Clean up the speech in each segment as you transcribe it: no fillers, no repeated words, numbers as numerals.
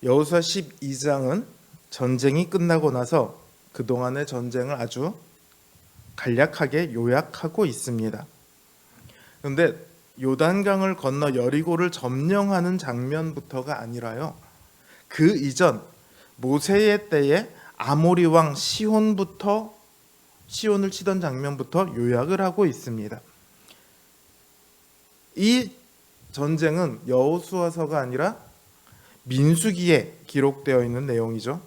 여호수아 12장은 전쟁이 끝나고 나서 그동안의 전쟁을 아주 간략하게 요약하고 있습니다. 그런데 요단강을 건너 여리고를 점령하는 장면부터가 아니라요, 그 이전 모세의 때에 아모리 왕 시혼을 치던 장면부터 요약을 하고 있습니다. 이 전쟁은 여호수아서가 아니라 민수기에 기록되어 있는 내용이죠.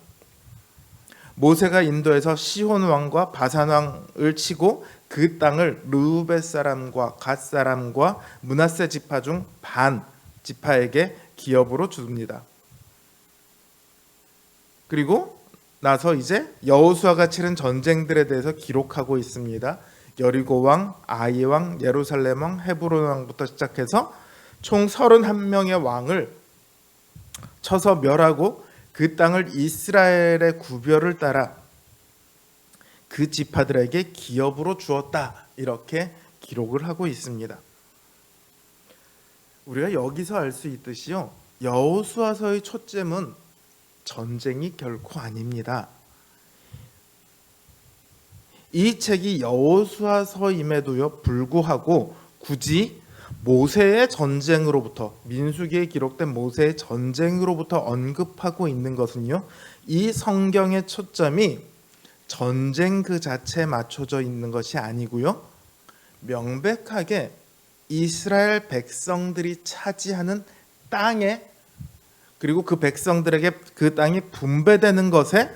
모세가 인도에서 시혼 왕과 바산 왕을 치고 그 땅을 르우벳 사람과 갓 사람과 므낫세 지파 중 반 지파에게 기업으로 줍니다. 그리고 나서 이제 여호수아가 치른 전쟁들에 대해서 기록하고 있습니다. 여리고 왕, 아이 왕, 예루살렘 왕, 헤브론 왕부터 시작해서 총 31명의 왕을 쳐서 멸하고 그 땅을 이스라엘의 구별을 따라 그 지파들에게 기업으로 주었다, 이렇게 기록을 하고 있습니다. 우리가 여기서 알 수 있듯이요, 여호수아서의 초점은 전쟁이 결코 아닙니다. 이 책이 여호수아서임에도요 불구하고 굳이 모세의 전쟁으로부터, 민수기에 기록된 모세의 전쟁으로부터 언급하고 있는 것은요, 이 성경의 초점이 전쟁 그 자체에 맞춰져 있는 것이 아니고요, 명백하게 이스라엘 백성들이 차지하는 땅에, 그리고 그 백성들에게 그 땅이 분배되는 것에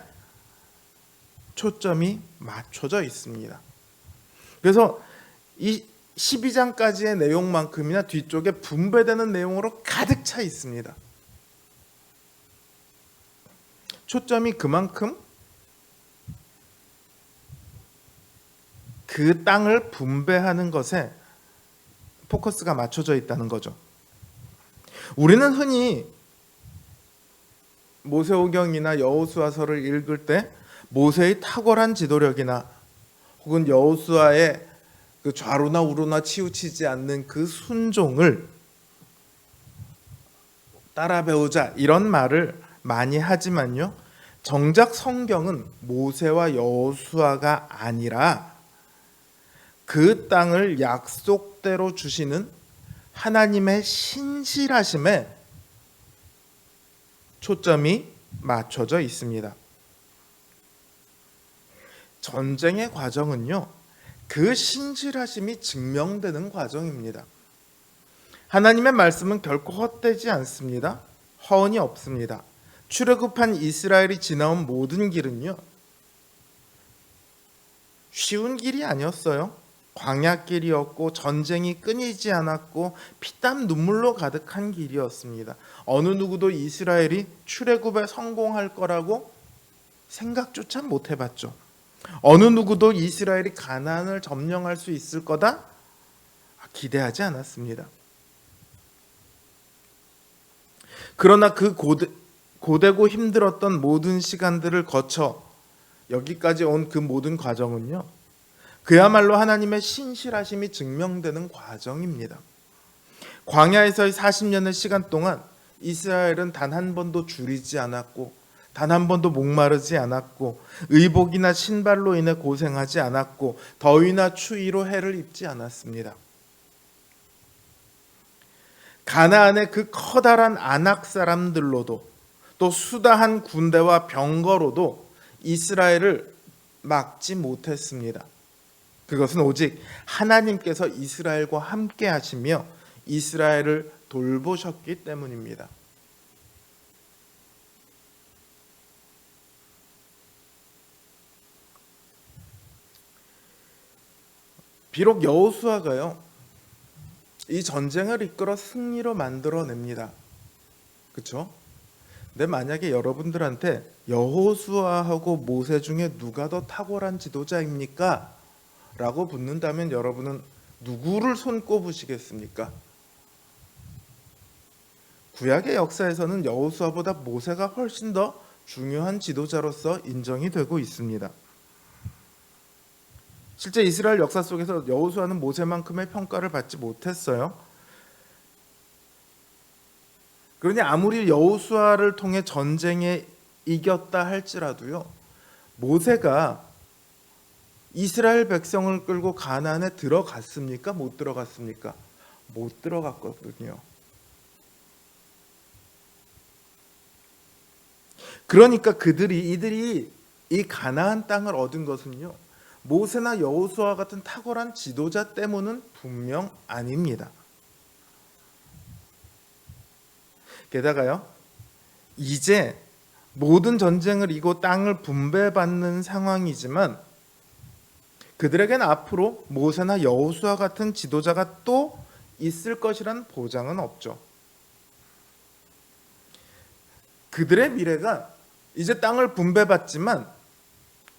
초점이 맞춰져 있습니다. 그래서 이 12장까지의 내용만큼이나 뒤쪽에 분배되는 내용으로 가득 차 있습니다. 초점이 그만큼 그 땅을 분배하는 것에 포커스가 맞춰져 있다는 거죠. 우리는 흔히 모세오경이나 여호수아서를 읽을 때 모세의 탁월한 지도력이나 혹은 여호수아의 그 좌로나 우로나 치우치지 않는 그 순종을 따라 배우자, 이런 말을 많이 하지만요, 정작 성경은 모세와 여호수아가 아니라 그 땅을 약속대로 주시는 하나님의 신실하심에 초점이 맞춰져 있습니다. 전쟁의 과정은요, 그 신실하심이 증명되는 과정입니다. 하나님의 말씀은 결코 헛되지 않습니다. 허언이 없습니다. 출애굽한 이스라엘이 지나온 모든 길은요, 쉬운 길이 아니었어요. 광야길이었고 전쟁이 끊이지 않았고 피땀 눈물로 가득한 길이었습니다. 어느 누구도 이스라엘이 출애굽에 성공할 거라고 생각조차 못 해봤죠. 어느 누구도 이스라엘이 가나안을 점령할 수 있을 거다 기대하지 않았습니다. 그러나 그 고되고 힘들었던 모든 시간들을 거쳐 여기까지 온 그 모든 과정은요, 그야말로 하나님의 신실하심이 증명되는 과정입니다. 광야에서의 40년의 시간 동안 이스라엘은 단 한 번도 줄이지 않았고, 단 한 번도 목마르지 않았고, 의복이나 신발로 인해 고생하지 않았고, 더위나 추위로 해를 입지 않았습니다. 가나안의 그 커다란 아낙 사람들로도, 또 수다한 군대와 병거로도 이스라엘을 막지 못했습니다. 그것은 오직 하나님께서 이스라엘과 함께 하시며 이스라엘을 돌보셨기 때문입니다. 비록 여호수아가요, 이 전쟁을 이끌어 승리로 만들어냅니다. 그렇죠? 근데 만약에 여러분들한테 여호수아하고 모세 중에 누가 더 탁월한 지도자입니까? 라고 묻는다면 여러분은 누구를 손꼽으시겠습니까? 구약의 역사에서는 여호수아보다 모세가 훨씬 더 중요한 지도자로서 인정이 되고 있습니다. 실제 이스라엘 역사 속에서 여호수아는 모세만큼의 평가를 받지 못했어요. 그러니 아무리 여호수아를 통해 전쟁에 이겼다 할지라도요, 모세가 이스라엘 백성을 끌고 가나안에 들어갔습니까? 못 들어갔습니까? 못 들어갔거든요. 그러니까 이들이 이 가나안 땅을 얻은 것은요, 모세나 여호수아 같은 탁월한 지도자 때문은 분명 아닙니다. 게다가요, 이제 모든 전쟁을 이고 땅을 분배받는 상황이지만 그들에겐 앞으로 모세나 여호수아 같은 지도자가 또 있을 것이라는 보장은 없죠. 그들의 미래가 이제 땅을 분배받지만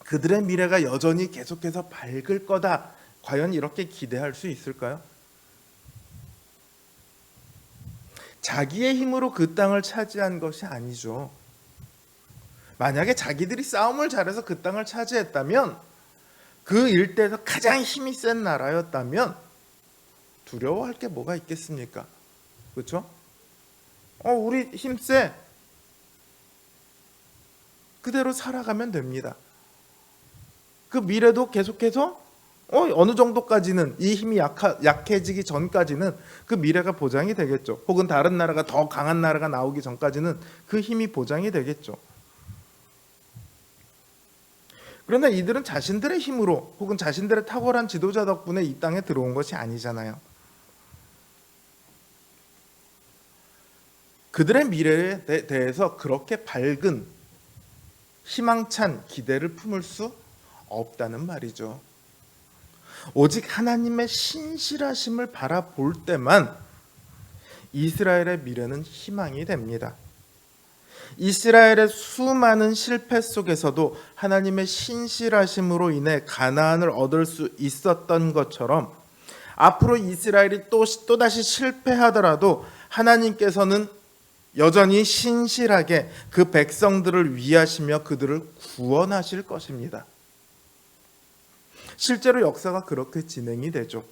그들의 미래가 여전히 계속해서 밝을 거다. 과연 이렇게 기대할 수 있을까요? 자기의 힘으로 그 땅을 차지한 것이 아니죠. 만약에 자기들이 싸움을 잘해서 그 땅을 차지했다면, 그 일대에서 가장 힘이 센 나라였다면 두려워할 게 뭐가 있겠습니까? 그렇죠? 우리 힘세. 그대로 살아가면 됩니다. 그 미래도 계속해서 어느 정도까지는 이 힘이 약해지기 전까지는 그 미래가 보장이 되겠죠. 혹은 다른 나라가 더 강한 나라가 나오기 전까지는 그 힘이 보장이 되겠죠. 그러나 이들은 자신들의 힘으로 혹은 자신들의 탁월한 지도자 덕분에 이 땅에 들어온 것이 아니잖아요. 그들의 미래에 대해서 그렇게 밝은 희망찬 기대를 품을 수 없다는 말이죠. 오직 하나님의 신실하심을 바라볼 때만 이스라엘의 미래는 희망이 됩니다. 이스라엘의 수많은 실패 속에서도 하나님의 신실하심으로 인해 가나안을 얻을 수 있었던 것처럼 앞으로 이스라엘이 또다시 실패하더라도 하나님께서는 여전히 신실하게 그 백성들을 위하시며 그들을 구원하실 것입니다. 실제로 역사가 그렇게 진행이 되죠.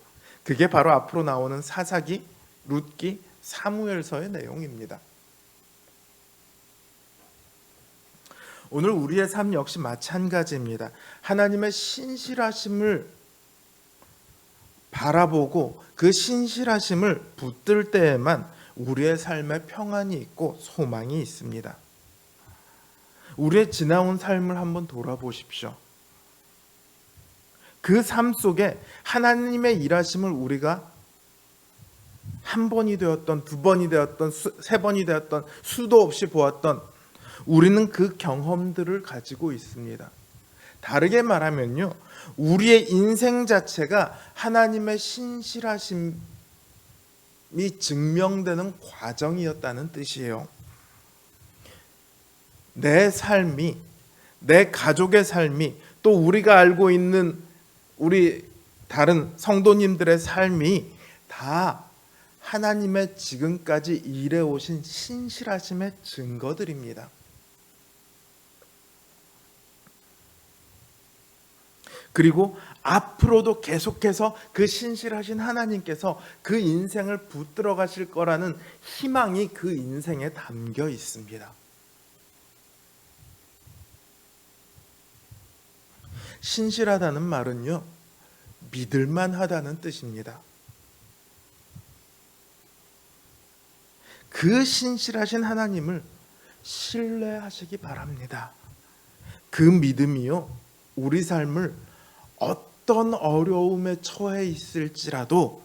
그게 바로 앞으로 나오는 사사기, 룻기, 사무엘서의 내용입니다. 오늘 우리의 삶 역시 마찬가지입니다. 하나님의 신실하심을 바라보고 그 신실하심을 붙들 때에만 우리의 삶에 평안이 있고 소망이 있습니다. 우리의 지나온 삶을 한번 돌아보십시오. 그 삶 속에 하나님의 일하심을 우리가 한 번이 되었던, 두 번이 되었던, 세 번이 되었던, 수도 없이 보았던 우리는 그 경험들을 가지고 있습니다. 다르게 말하면요, 우리의 인생 자체가 하나님의 신실하심이 증명되는 과정이었다는 뜻이에요. 내 삶이, 내 가족의 삶이, 또 우리가 알고 있는 우리 다른 성도님들의 삶이 다 하나님의 지금까지 일해오신 신실하심의 증거들입니다. 그리고 앞으로도 계속해서 그 신실하신 하나님께서 그 인생을 붙들어 가실 거라는 희망이 그 인생에 담겨 있습니다. 신실하다는 말은요, 믿을만하다는 뜻입니다. 그 신실하신 하나님을 신뢰하시기 바랍니다. 그 믿음이요, 우리 삶을 어떤 어려움에 처해 있을지라도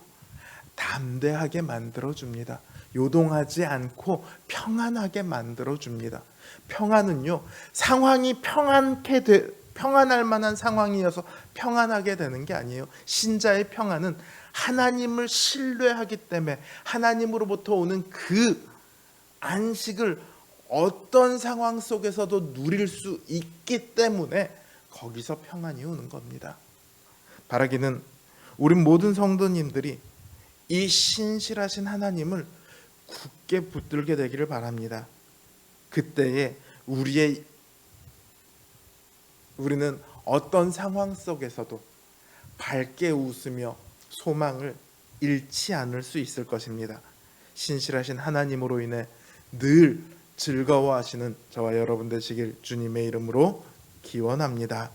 담대하게 만들어줍니다. 요동하지 않고 평안하게 만들어줍니다. 평안은요, 상황이 평안할 만한 상황이어서 평안하게 되는 게 아니에요. 신자의 평안은 하나님을 신뢰하기 때문에 하나님으로부터 오는 그 안식을 어떤 상황 속에서도 누릴 수 있기 때문에 거기서 평안이 오는 겁니다. 바라기는 우리 모든 성도님들이 이 신실하신 하나님을 굳게 붙들게 되기를 바랍니다. 그때에 우리는 어떤 상황 속에서도 밝게 웃으며 소망을 잃지 않을 수 있을 것입니다. 신실하신 하나님으로 인해 늘 즐거워하시는 저와 여러분 되시길 주님의 이름으로 기원합니다.